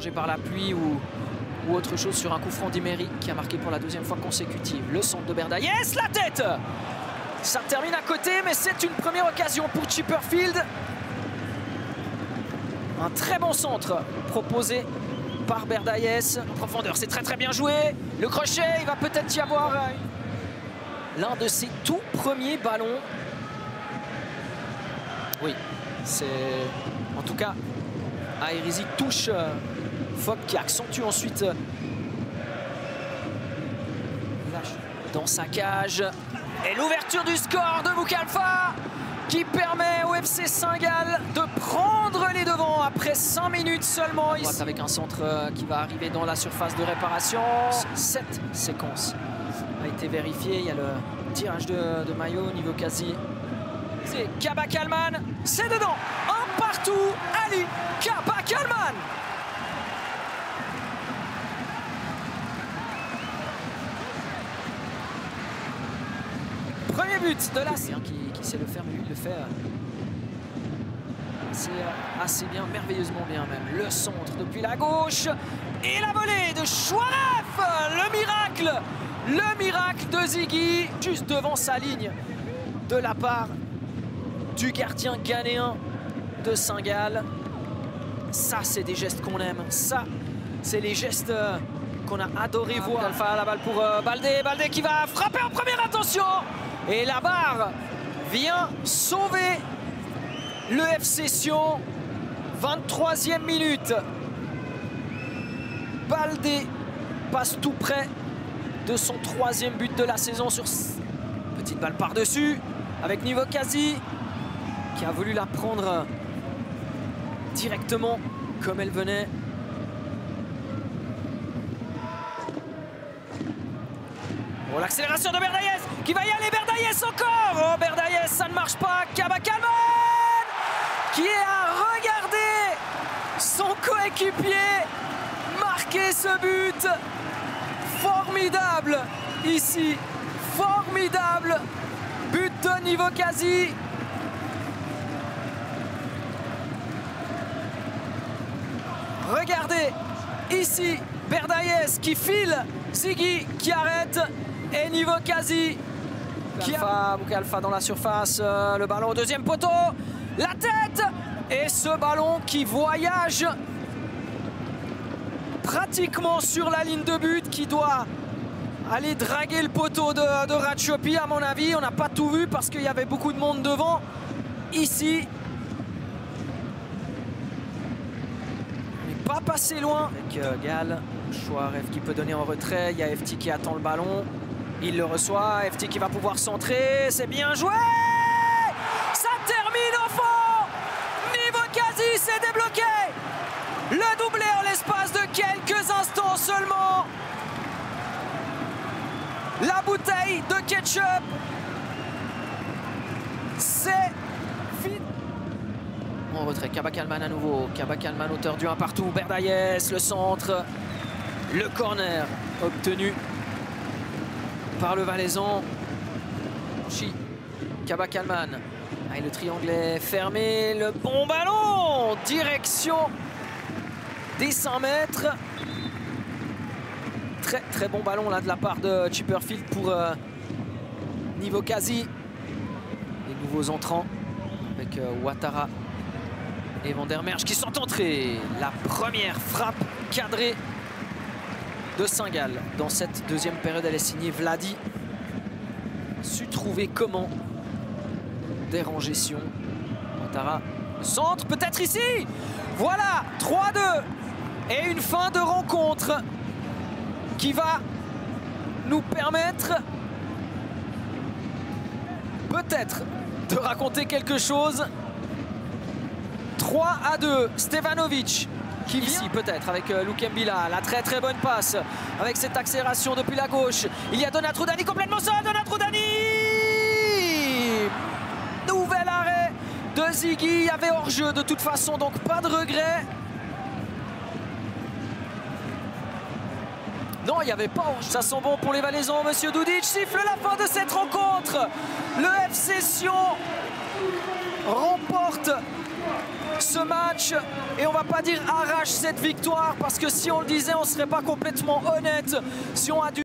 changé par la pluie ou autre chose sur un coup franc d'Imery qui a marqué pour la deuxième fois consécutive. Le centre de Berdayes, la tête! Ça termine à côté, mais c'est une première occasion pour Chipperfield. Un très bon centre proposé par Berdayes. En profondeur, c'est très bien joué. Le crochet, il va peut-être y avoir l'un de ses tout premiers ballons. Oui, c'est en tout cas Airizi touche Fogg qui accentue ensuite dans sa cage. Et l'ouverture du score de Boukalfa qui permet au FC Saint-Gall de prendre les devants après 5 minutes seulement. Ici. Avec un centre qui va arriver dans la surface de réparation. Cette séquence a été vérifiée. Il y a le tirage de maillot au niveau quasi. C'est Kaba Kallman, c'est dedans. Un partout, Ali Kaba Kallman. Premier but de la série qui sait le faire, mais lui il le fait assez bien, merveilleusement bien même. Le centre depuis la gauche et la volée de Chouaref. Le miracle de Ziggy juste devant sa ligne de la part du gardien ghanéen de Saint-Gall. Ça, c'est des gestes qu'on aime. Ça, c'est les gestes qu'on a adoré voir. Alpha, la balle pour Baldé. Baldé qui va frapper en première intention. Et la barre vient sauver le FC Sion. 23e minute. Baldé passe tout près de son 3e but de la saison sur petite balle par-dessus avec Nivokazi qui a voulu la prendre directement comme elle venait. Oh, l'accélération de Berdayes qui va y aller. Berdayes encore. Oh, Berdayes, ça ne marche pas. Kaba Kallman qui est à regarder son coéquipier marquer ce but. Formidable ici. Formidable but de Nivokazi. Regardez ici Berdayes qui file, Ziggy qui arrête et Nivokazi qui a Boukalfa dans la surface, le ballon au deuxième poteau, la tête et ce ballon qui voyage pratiquement sur la ligne de but, qui doit aller draguer le poteau de Ratchopi à mon avis. On n'a pas tout vu parce qu'il y avait beaucoup de monde devant. Ici, pas passé loin avec Gall. Chouaref qui peut donner en retrait. Il y a FT qui attend le ballon. Il le reçoit. FT qui va pouvoir centrer. C'est bien joué. Ça termine au fond. Nivokazi s'est débloqué. Le doublé en l'espace de quelques instants seulement. La bouteille de ketchup. C'est fini. En retrait, Kaba Kallman à nouveau. Kaba Kallman, auteur du 1 partout. Berdayes, le centre. Le corner obtenu par le Valaisan. Kaba Kallman. Et le triangle est fermé. Le bon ballon. Direction des 100 mètres. Très bon ballon là de la part de Chipperfield pour Nivokazi. Les nouveaux entrants avec Ouattara et Van der Merch qui sont entrés. La première frappe cadrée de Saint-Gall dans cette deuxième période. Elle est signée Vladi. Su trouver comment déranger Sion. Ouattara, centre peut-être ici. Voilà, 3-2 et une fin de rencontre qui va nous permettre peut-être de raconter quelque chose. 3-2, Stevanovic qui vient ici peut-être avec Lukembila. La très bonne passe avec cette accélération depuis la gauche. Il y a Donatrudani complètement seul. Donatrudani, nouvel arrêt de Ziggy. Il y avait hors-jeu de toute façon, donc pas de regret. Non, il n'y avait pas hors-jeu. Ça sent bon pour les Valaisans. Monsieur Dudic siffle la fin de cette rencontre. Le FC Sion remporte ce match et on va pas dire arrache cette victoire parce que si on le disait on serait pas complètement honnête. Si on a dû